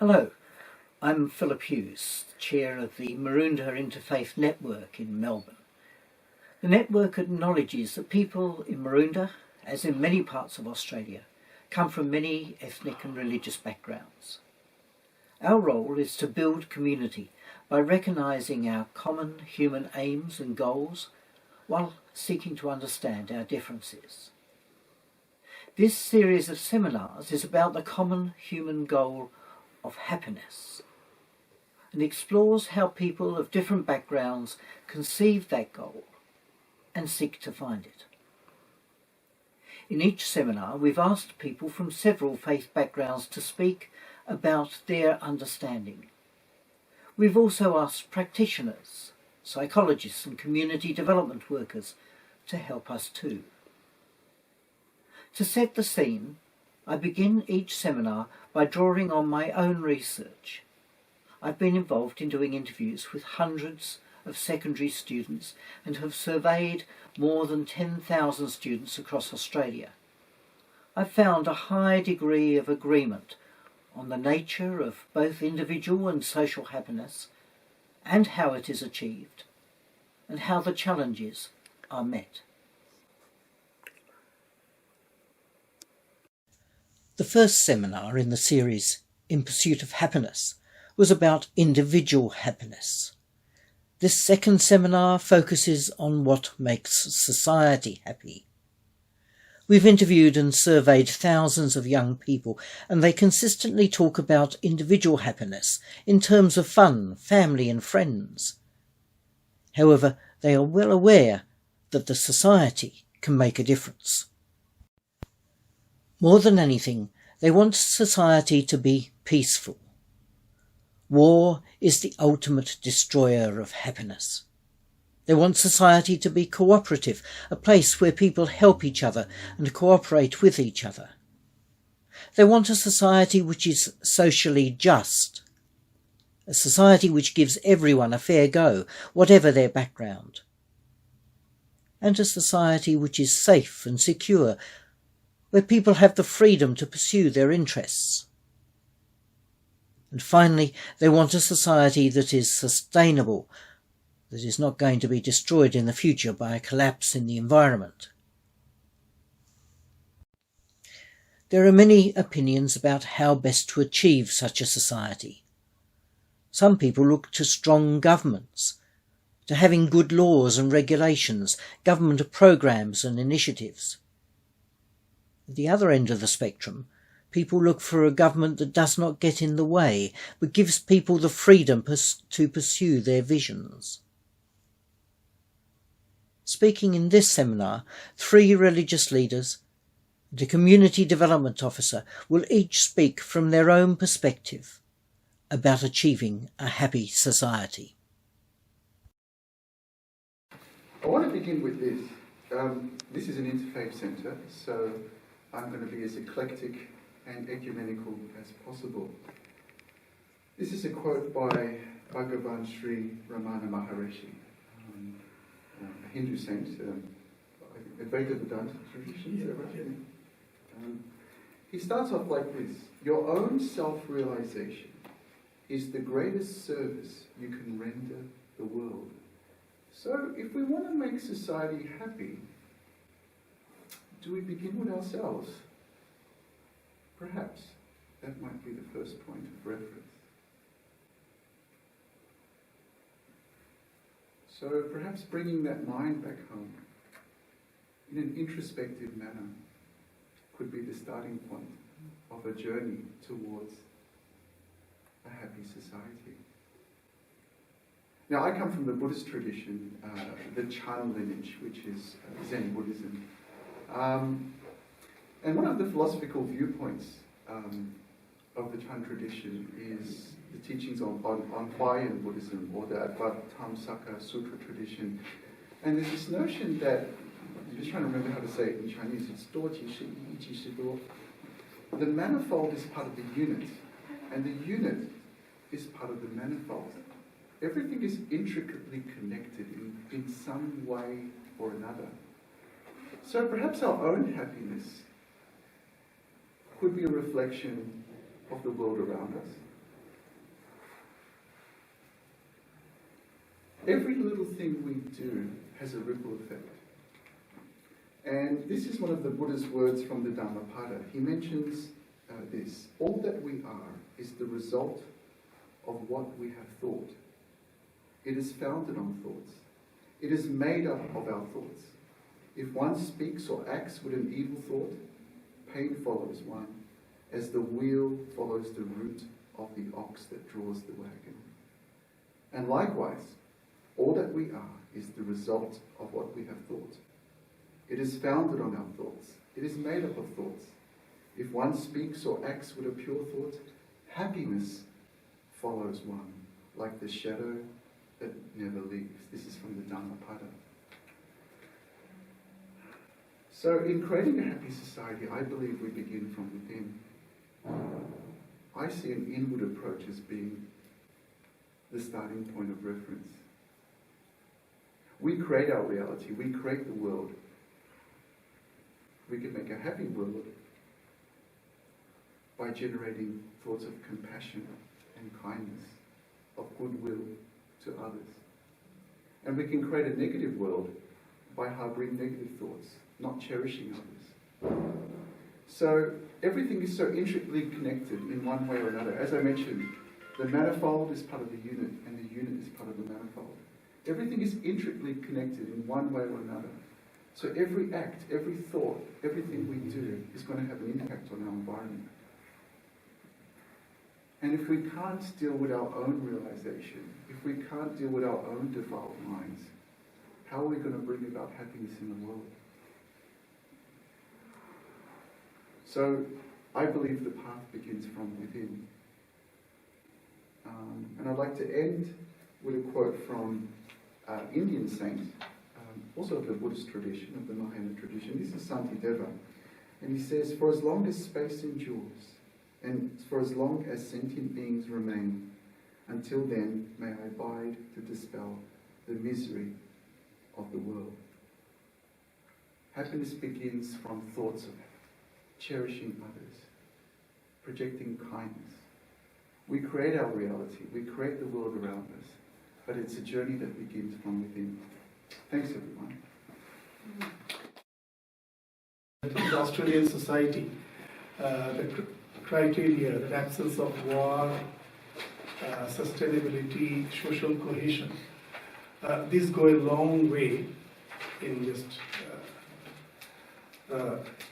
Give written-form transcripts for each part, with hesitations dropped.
Hello, I'm Philip Hughes, Chair of the Maroondah Interfaith Network in Melbourne. The network acknowledges that people in Maroondah, as in many parts of Australia, come from many ethnic and religious backgrounds. Our role is to build community by recognising our common human aims and goals while seeking to understand our differences. This series of seminars is about the common human goal of happiness and explores how people of different backgrounds conceive that goal and seek to find it. In each seminar, we've asked people from several faith backgrounds to speak about their understanding. We've also asked practitioners, psychologists and community development workers to help us too. To set the scene, I begin each seminar by drawing on my own research. I've been involved in doing interviews with hundreds of secondary students and have surveyed more than 10,000 students across Australia. I've found a high degree of agreement on the nature of both individual and social happiness and how it is achieved and how the challenges are met. The first seminar in the series, In Pursuit of Happiness, was about individual happiness. This second seminar focuses on what makes society happy. We've interviewed and surveyed thousands of young people, and they consistently talk about individual happiness in terms of fun, family and friends. However, they are well aware that the society can make a difference. More than anything, they want society to be peaceful. War is the ultimate destroyer of happiness. They want society to be cooperative, a place where people help each other and cooperate with each other. They want a society which is socially just, a society which gives everyone a fair go, whatever their background, and a society which is safe and secure, where people have the freedom to pursue their interests. And finally, they want a society that is sustainable, that is not going to be destroyed in the future by a collapse in the environment. There are many opinions about how best to achieve such a society. Some people look to strong governments, to having good laws and regulations, government programs and initiatives. At the other end of the spectrum, people look for a government that does not get in the way, but gives people the freedom to pursue their visions. Speaking in this seminar, 3 religious leaders and a community development officer will each speak from their own perspective about achieving a happy society. I want to begin with this. This is an interfaith centre, so I'm going to be as eclectic and ecumenical as possible. This is a quote by Bhagavan Sri Ramana Maharishi, a Hindu saint, Advaita Vedanta tradition. Is that right? He starts off like this: your own self-realization is the greatest service you can render the world. So if we want to make society happy, do we begin with ourselves? Perhaps that might be the first point of reference. So perhaps bringing that mind back home in an introspective manner could be the starting point of a journey towards a happy society. Now, I come from the Buddhist tradition, the Chan lineage, which is Zen Buddhism. And one of the philosophical viewpoints of the Chan tradition is the teachings on Huayan Buddhism, or the Advaita Sutra tradition. And there's this notion that, I'm just trying to remember how to say it in Chinese, it's Do Ji Shi Yi Ji Shi Do. The manifold is part of the unit, and the unit is part of the manifold. Everything is intricately connected in some way or another. So perhaps our own happiness could be a reflection of the world around us. Every little thing we do has a ripple effect. And this is one of the Buddha's words from the Dhammapada. He mentions this: all that we are is the result of what we have thought. It is founded on thoughts. It is made up of our thoughts. If one speaks or acts with an evil thought, pain follows one, as the wheel follows the root of the ox that draws the wagon. And likewise, all that we are is the result of what we have thought. It is founded on our thoughts. It is made up of thoughts. If one speaks or acts with a pure thought, happiness follows one, like the shadow that never leaves. This is from the Dhammapada. So in creating a happy society, I believe we begin from within. I see an inward approach as being the starting point of reference. We create our reality. We create the world. We can make a happy world by generating thoughts of compassion and kindness, of goodwill to others. And we can create a negative world by harboring negative thoughts, not cherishing others. So everything is so intricately connected in one way or another. As I mentioned, the manifold is part of the unit, and the unit is part of the manifold. Everything is intricately connected in one way or another. So every act, every thought, everything we do is going to have an impact on our environment. And if we can't deal with our own realization, if we can't deal with our own defiled minds, how are we going to bring about happiness in the world? So I believe the path begins from within. And I'd like to end with a quote from Indian saint, also of the Buddhist tradition, of the Mahayana tradition. This is Santideva. And he says, "For as long as space endures, and for as long as sentient beings remain, until then may I abide to dispel the misery of the world." Happiness begins from thoughts of cherishing others, projecting kindness. We create our reality, we create the world around us, but it's a journey that begins from within. Thanks, everyone. In Australian society, the criteria, the absence of war, sustainability, social cohesion, these go a long way in just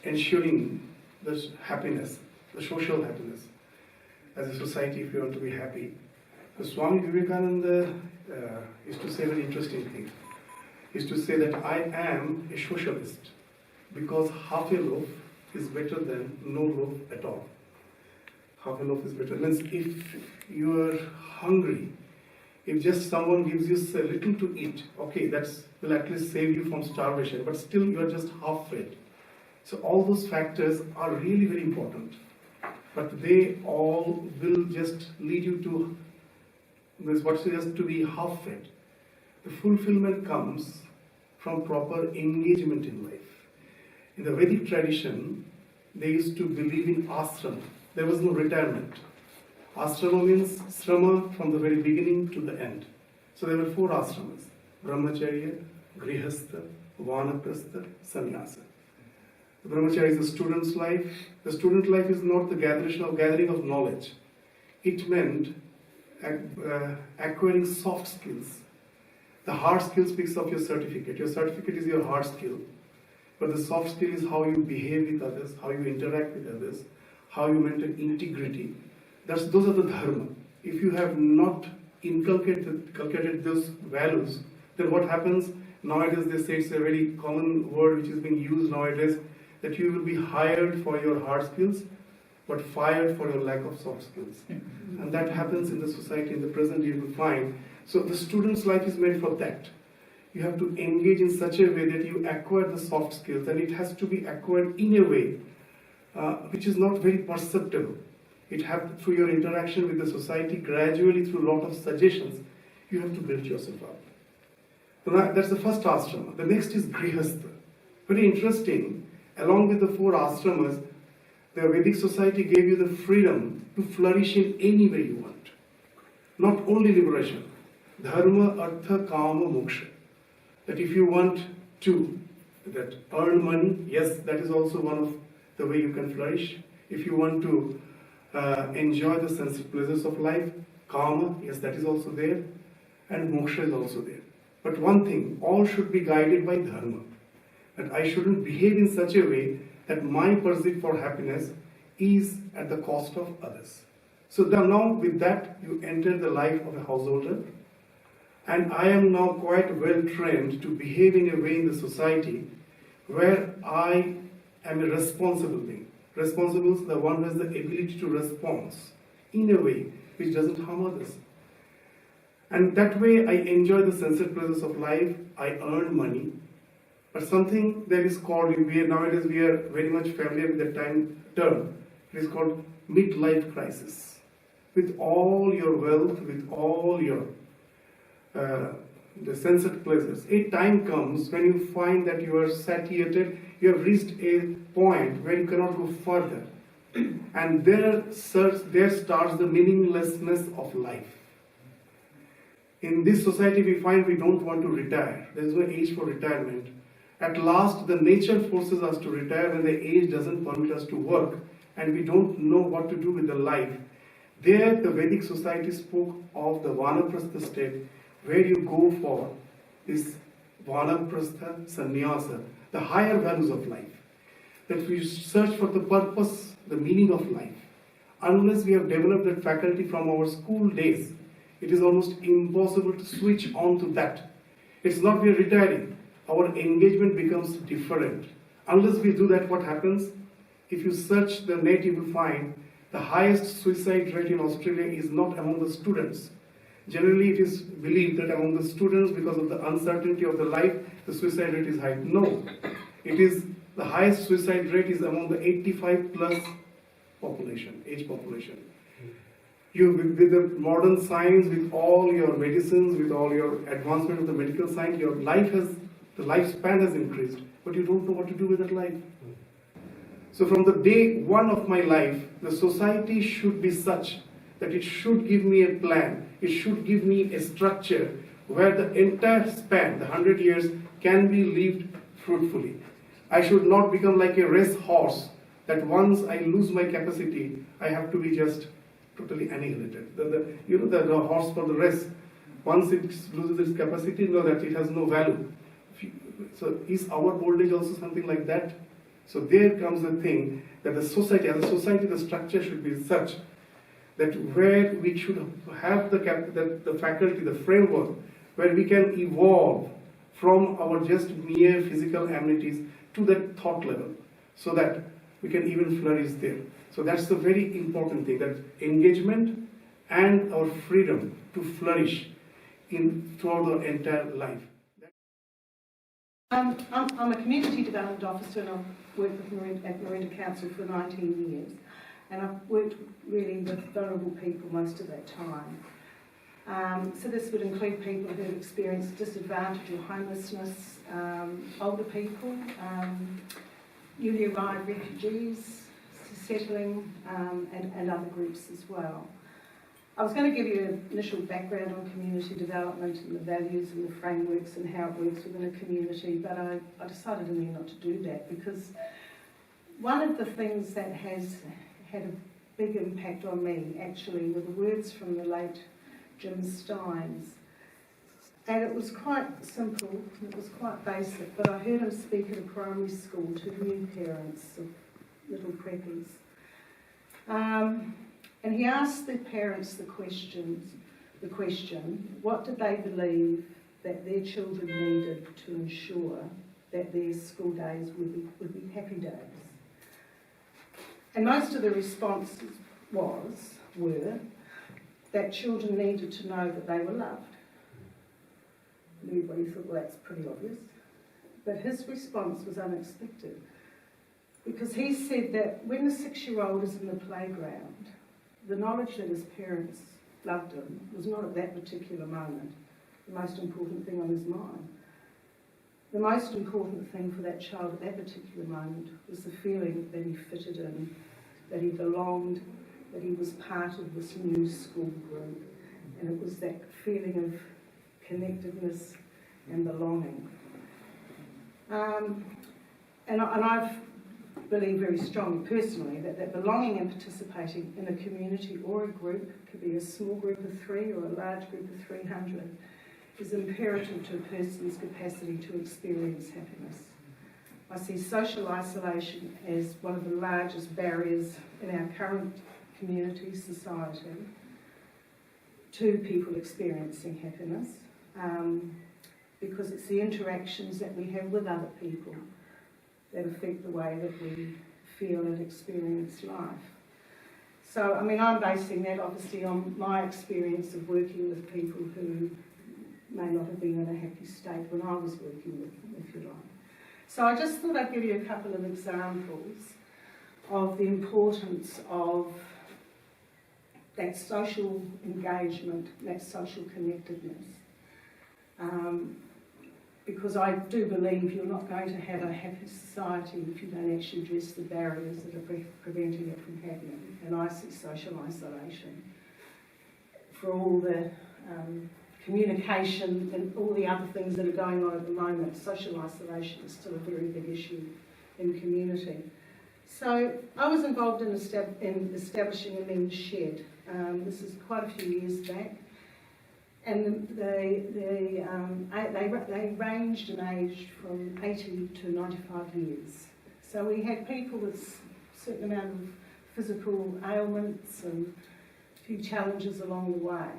ensuring this happiness, the social happiness. As a society, if you want to be happy. So Swami Vivekananda used to say a very interesting thing. He used to say that I am a socialist because half a loaf is better than no loaf at all. Half a loaf is better. Means if you are hungry, if just someone gives you a little to eat, okay, that will at least save you from starvation, but still you are just half fed. So all those factors are really very important. But they all will just lead you to just to be half fed. The fulfillment comes from proper engagement in life. In the Vedic tradition, they used to believe in ashrama. There was no retirement. Ashrama means srama from the very beginning to the end. So there were 4 ashramas: brahmacharya, grihastha, vanaprastha, sannyasa. The brahmacharya is the student's life. The student life is not the gathering of knowledge. It meant acquiring soft skills. The hard skill speaks of your certificate. Your certificate is your hard skill. But the soft skill is how you behave with others, how you interact with others, how you maintain integrity. Those are the dharma. If you have not inculcated those values, then what happens? Nowadays they say, it's a very common word which is being used nowadays, that you will be hired for your hard skills, but fired for your lack of soft skills. And that happens in the society in the present you will find. So the student's life is meant for that. You have to engage in such a way that you acquire the soft skills, and it has to be acquired in a way which is not very perceptible. It has, through your interaction with the society, gradually through a lot of suggestions, you have to build yourself up. So that's the first ashrama. The next is grihastha. Very interesting. Along with the 4 ashramas, the Vedic society gave you the freedom to flourish in any way you want. Not only liberation. Dharma, Artha, Kama, Moksha. That if you want to that earn money, yes, that is also one of the way you can flourish. If you want to enjoy the sense pleasures of life, Kama, yes, that is also there. And Moksha is also there. But one thing, all should be guided by Dharma. That I shouldn't behave in such a way that my pursuit for happiness is at the cost of others. So now with that, you enter the life of a householder. And I am now quite well trained to behave in a way in the society where I am a responsible being. Responsible is the one who has the ability to respond in a way which doesn't harm others. And that way I enjoy the sensitive pleasures of life, I earn money. But something that is called, nowadays we are very much familiar with the term, it is called midlife crisis. With all your wealth, with all your the sensitive pleasures, a time comes when you find that you are satiated, you have reached a point where you cannot go further. And there starts the meaninglessness of life. In this society we find we don't want to retire. There is no age for retirement. At last the nature forces us to retire when the age doesn't permit us to work and we don't know what to do with the life. There the Vedic society spoke of the Vanaprastha state where you go for this Vanaprastha sannyasa, the higher values of life. That we search for the purpose, the meaning of life. Unless we have developed that faculty from our school days, it is almost impossible to switch on to that. It's not we are retiring. Our engagement becomes different. Unless we do that, what happens? If you search the net, you will find the highest suicide rate in Australia is not among the students. Generally, it is believed that among the students, because of the uncertainty of the life, the suicide rate is high. No, it is the highest suicide rate is among the 85 plus population, age population. With the modern science, with all your medicines, with all your advancement of the medical science, your the lifespan has increased, but you don't know what to do with that life. So from the day one of my life, the society should be such that it should give me a plan, it should give me a structure where the entire span, the 100 years, can be lived fruitfully. I should not become like a race horse that once I lose my capacity, I have to be just totally annihilated. The horse for the race, once it loses its capacity, know that it has no value. So is our old age also something like that? So there comes the thing that the society, as a society, the structure should be such that where we should have the faculty, the framework, where we can evolve from our just mere physical amenities to that thought level, so that we can even flourish there. So that's the very important thing, that engagement and our freedom to flourish throughout our entire life. I'm a community development officer and I've worked at Maroondah Council for 19 years. And I've worked really with vulnerable people most of that time. So this would include people who have experienced disadvantage or homelessness, older people, newly arrived refugees, settling, and other groups as well. I was going to give you an initial background on community development and the values and the frameworks and how it works within a community, but I decided in the end not to do that because one of the things that has had a big impact on me actually were the words from the late Jim Steins. And it was quite simple, it was quite basic, but I heard him speak at a primary school to new parents of little preppies. And he asked the parents the question, what did they believe that their children needed to ensure that their school days would be happy days? And most of the responses were that children needed to know that they were loved. Everybody thought, well, that's pretty obvious. But his response was unexpected because he said that when the 6-year-old is in the playground, the knowledge that his parents loved him was not at that particular moment the most important thing on his mind. The most important thing for that child at that particular moment was the feeling that he fitted in, that he belonged, that he was part of this new school group. And it was that feeling of connectedness and belonging. And I believe very strongly personally that belonging and participating in a community or a group, could be a small group of 3 or a large group of 300, is imperative to a person's capacity to experience happiness. I see social isolation as one of the largest barriers in our current community, society, to people experiencing happiness, because it's the interactions that we have with other people that affect the way that we feel and experience life. So, I mean, I'm basing that obviously on my experience of working with people who may not have been in a happy state when I was working with them, if you like. So I just thought I'd give you a couple of examples of the importance of that social engagement, that social connectedness. Because I do believe you're not going to have a happy society if you don't actually address the barriers that are preventing it from happening. And I see social isolation for all the communication and all the other things that are going on at the moment. Social isolation is still a very big issue in community. So I was involved in establishing a men's shed. This is quite a few years back. And they ranged in age from 80 to 95 years. So we had people with a certain amount of physical ailments and a few challenges along the way.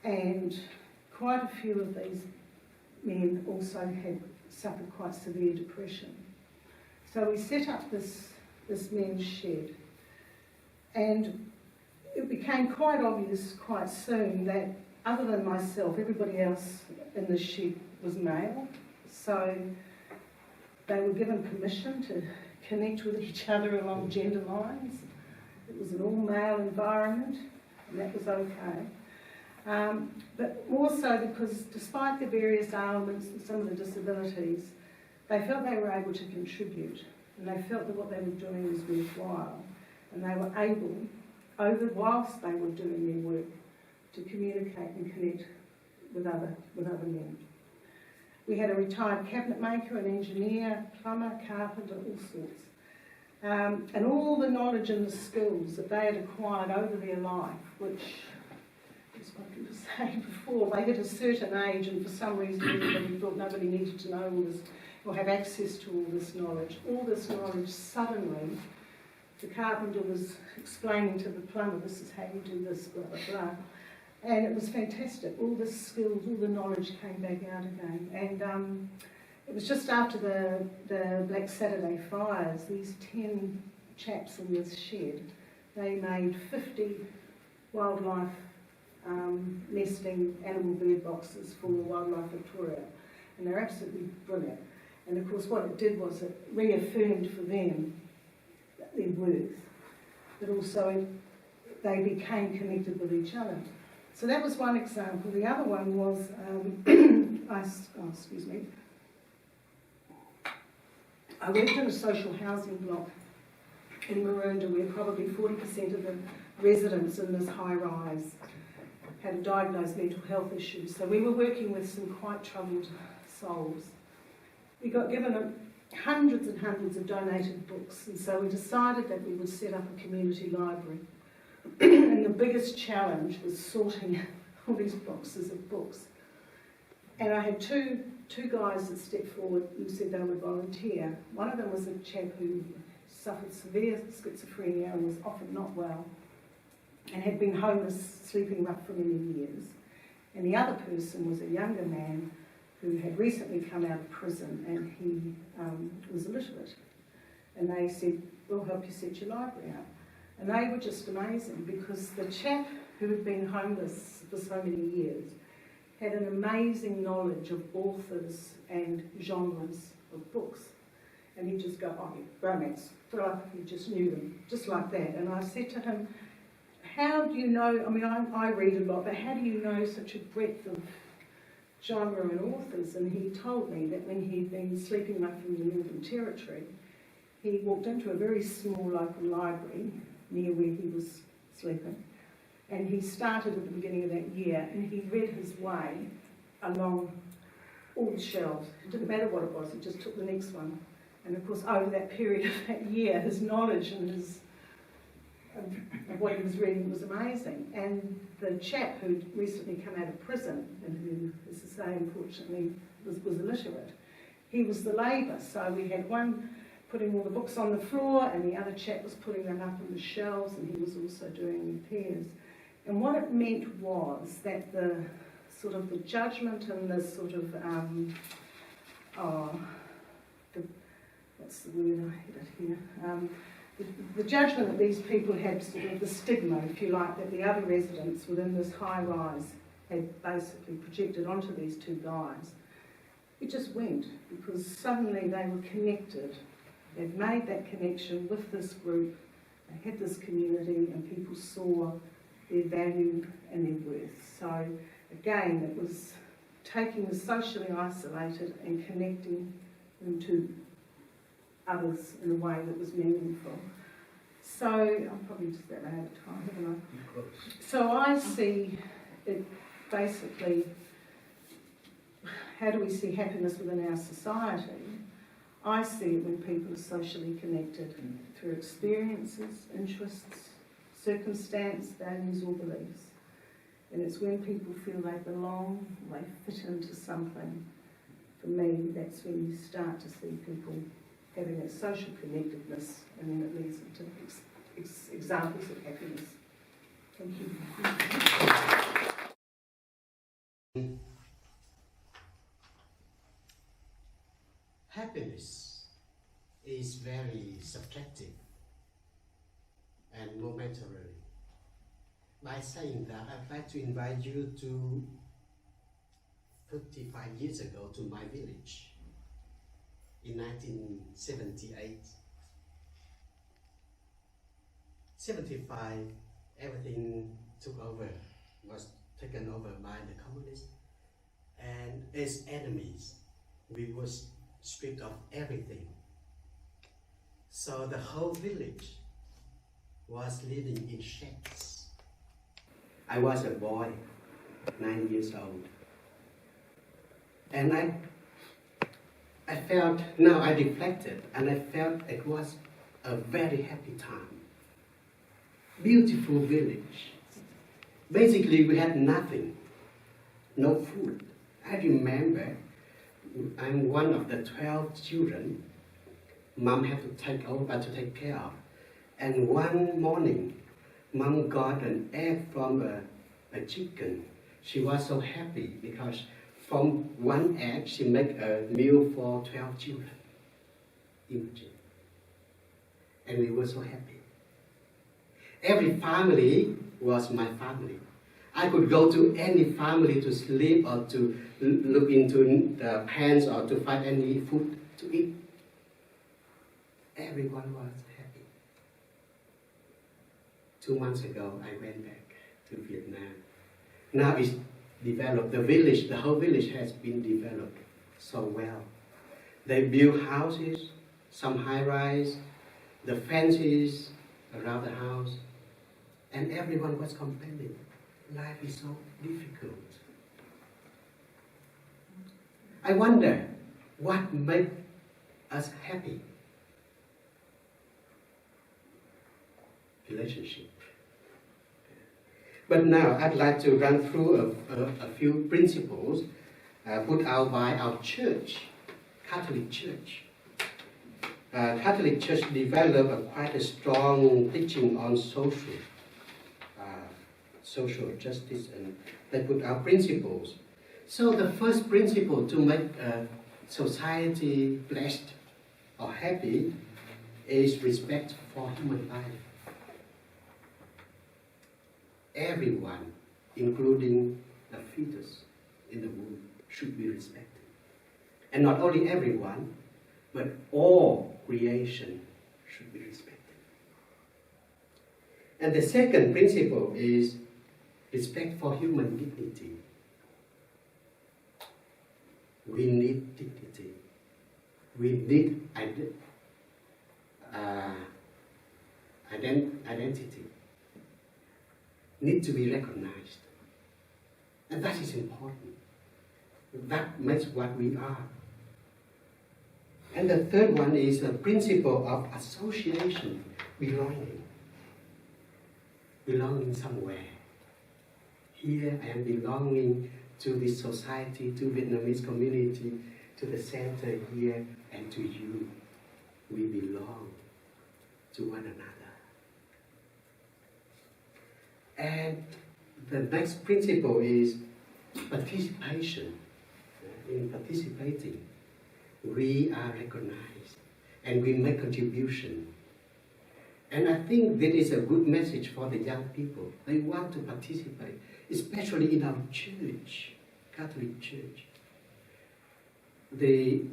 And quite a few of these men also had suffered quite severe depression. So we set up this men's shed, and it became quite obvious quite soon that other than myself, everybody else in the shed was male. So they were given permission to connect with each other along gender lines. It was an all-male environment, and that was okay. But more so because despite the various ailments and some of the disabilities, they felt they were able to contribute, and they felt that what they were doing was worthwhile, and they were able, whilst they were doing their work, to communicate and connect with other men. We had a retired cabinet maker, an engineer, plumber, carpenter, all sorts. And all the knowledge and the skills that they had acquired over their life, which is what you were saying before, they hit a certain age and for some reason everybody thought nobody needed to know all this or have access to all this knowledge. All this knowledge suddenly, the carpenter was explaining to the plumber, this is how you do this, blah, blah, blah. And it was fantastic. All the skills, all the knowledge came back out again. And it was just after the Black Saturday fires, these 10 chaps in this shed, they made 50 wildlife nesting animal bird boxes for Wildlife Victoria. And they're absolutely brilliant. And of course what it did was it reaffirmed for them their worth, but also they became connected with each other. So that was one example. The other one was, I worked in a social housing block in Maroondah where probably 40% of the residents in this high rise had a diagnosed mental health issue. So we were working with some quite troubled souls. We got given hundreds and hundreds of donated books, and so we decided that we would set up a community library. And the biggest challenge was sorting all these boxes of books. And I had two guys that stepped forward and said they would volunteer. One of them was a chap who suffered severe schizophrenia and was often not well and had been homeless, sleeping rough for many years. And the other person was a younger man who had recently come out of prison, and he was illiterate. And they said, we'll help you set your library up. And they were just amazing, because the chap who had been homeless for so many years had an amazing knowledge of authors and genres of books. And he'd just go, oh, romance, thriller, he just knew them, just like that. And I said to him, how do you know, I mean, I read a lot, but how do you know such a breadth of genre and authors? And he told me that when he'd been sleeping rough in the Northern Territory, he walked into a very small local library near where he was sleeping, and he started at the beginning of that year, and he read his way along all the shelves. It didn't matter what it was, he just took the next one. And of course, over that period of that year, his knowledge and his of what he was reading was amazing. And the chap who'd recently come out of prison, and who, as I say, unfortunately was illiterate, he was the labourer. So we had one putting all the books on the floor, and the other chap was putting them up on the shelves, and he was also doing repairs. And what it meant was that the sort of the judgment and the sort of what's the word, I had it here, the judgment that these people had, sort of the stigma, if you like, that the other residents within this high rise had basically projected onto these two guys, it just went, because suddenly they were connected. They'd made that connection with this group, they had this community, and people saw their value and their worth. So again, it was taking the socially isolated and connecting them to others in a way that was meaningful. So I'm probably just that out of time, haven't I? So I see it basically, how do we see happiness within our society? I see it when people are socially connected through experiences, interests, circumstance, values or beliefs. And it's when people feel they belong, they fit into something. For me, that's when you start to see people having that social connectedness, and then it leads into examples of happiness. Thank you. Happiness is very subjective and momentary. By saying that, I'd like to invite you to 55 years ago to my village in 1978. 75, everything was taken over by the communists, and as enemies, we were stripped of everything. So the whole village was living in shacks. I was a boy, 9 years old. And I felt, now I reflected, and I felt it was a very happy time. Beautiful village. Basically, we had nothing, no food. I remember, I'm one of the 12 children Mom had to take care of. And one morning, Mom got an egg from a chicken. She was so happy because from one egg, she made a meal for 12 children. Imagine. And we were so happy. Every family was my family. I could go to any family to sleep or to look into the pans or to find any food to eat. Everyone was happy. 2 months ago, I went back to Vietnam. Now it's developed. The whole village has been developed so well. They build houses, some high-rise, the fences around the house, and everyone was complaining. Life is so difficult. I wonder what made us happy. Relationship. But now I'd like to run through a few principles put out by our church, Catholic Church. Catholic Church developed quite a strong teaching on social justice, and they put out principles. So the first principle to make a society blessed or happy is respect for human life. Everyone, including the fetus in the womb, should be respected. And not only everyone, but all creation should be respected. And the second principle is respect for human dignity. We need dignity. We need identity. Need to be recognized. And that is important. That makes what we are. And the third one is the principle of association, belonging. Belonging somewhere. Here I am belonging to this society, to Vietnamese community, to the center here, and to you. We belong to one another. And the next principle is participation. In participating, we are recognized and we make contribution. And I think that is a good message for the young people. They want to participate, especially in our church, Catholic Church. The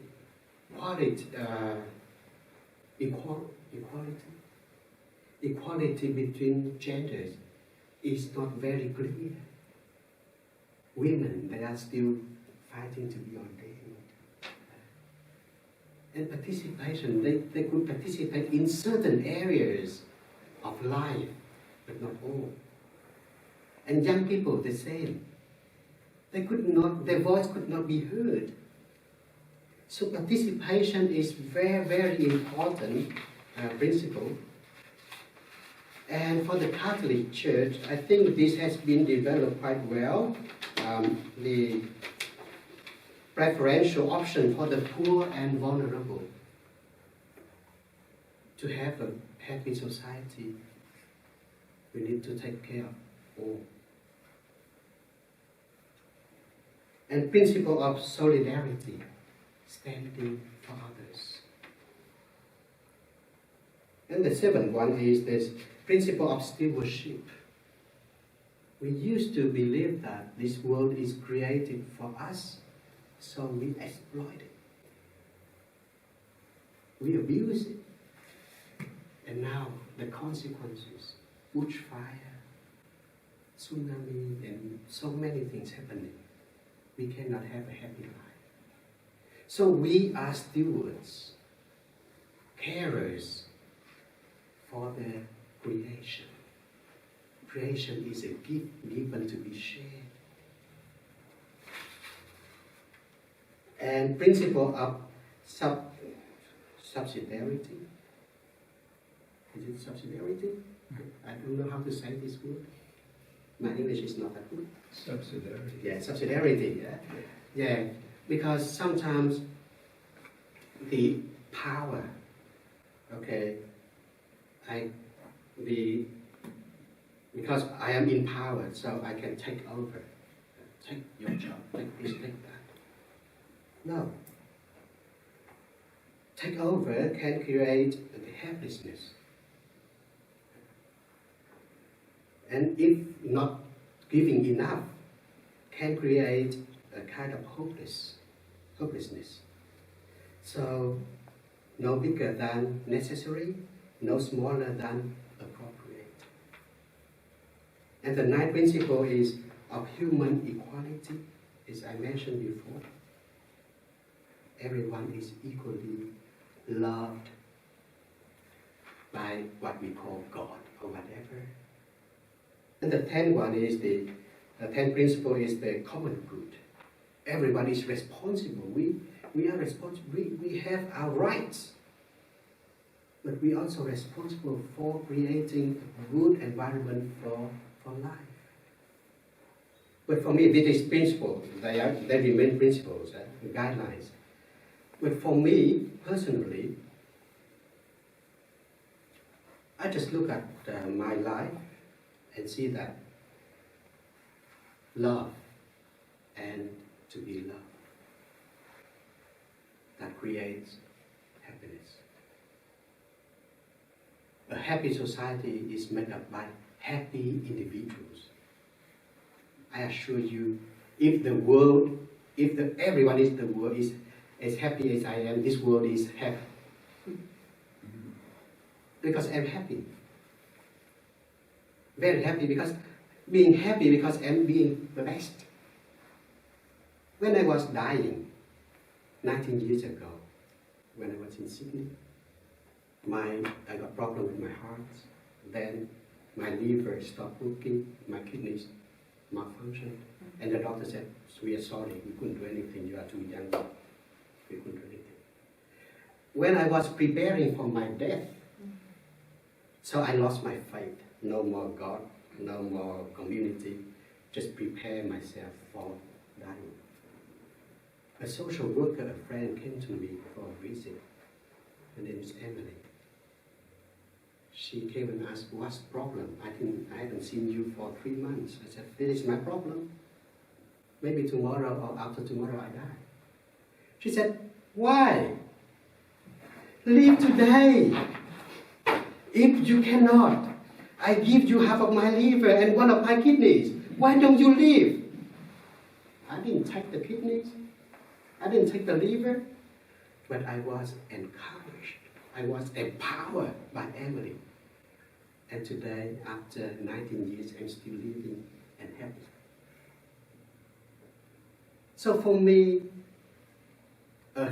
equality between genders is not very clear. Women, they are still fighting to be ordained. And participation, they could participate in certain areas of life, but not all. And young people, the same. Their voice could not be heard. So participation is very, very important principle. And for the Catholic Church, I think this has been developed quite well. The preferential option for the poor and vulnerable. To have a happy society, we need to take care of all. And principle of solidarity, standing for others. And the seventh one is this principle of stewardship. We used to believe that this world is created for us, so we exploit it. We abuse it. And now the consequences, bushfire, tsunami, and so many things happening. We cannot have a happy life. So we are stewards, carers for the creation. Creation is a gift given to be shared. And principle of subsidiarity. Is it subsidiarity? I don't know how to say this word. My English is not that good. Subsidiarity. Yeah, subsidiarity. Yeah, because sometimes the power, because I am in power, so I can take over, take your job, take this, take that. No. Take over can create the helplessness. And if not giving enough, can create a kind of hopelessness. So, no bigger than necessary, no smaller than appropriate. And the ninth principle is of human equality, as I mentioned before. Everyone is equally loved by what we call God or whatever. And the 10th one is the 10th principle is the common good. Everyone is responsible. We are responsible. We have our rights. But we are also responsible for creating a good environment for life. But for me, this is principle. They remain principles, guidelines. But for me, personally, I just look at my life and see that love and to be loved, that creates happiness. A happy society is made up by happy individuals. I assure you, if everyone in the world is as happy as I am, this world is happy. Because I'm happy. Very happy because I'm being blessed. When I was dying 19 years ago, when I was in Sydney, I got problem with my heart. Then my liver stopped working, my kidneys malfunctioned. And the doctor said, we are sorry, we couldn't do anything, you are too young. We couldn't do anything. When I was preparing for my death, so I lost my faith. No more God, no more community, just prepare myself for dying. A social worker, a friend, came to me for a visit. Her name is Emily. She came and asked, what's the problem? I haven't seen you for 3 months. I said, this is my problem. Maybe tomorrow or after tomorrow I die. She said, why? Leave today. If you cannot, I give you half of my liver and one of my kidneys. Why don't you leave? I didn't take the kidneys. I didn't take the liver. But I was encouraged. I was empowered by Emily. And today, after 19 years, I'm still living and happy. So for me, a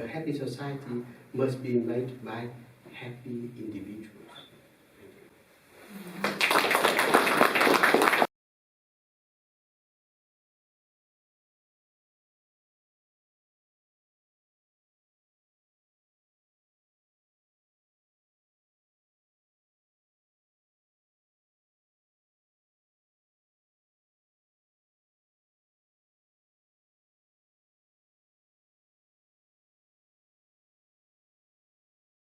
happy society must be made by happy individuals.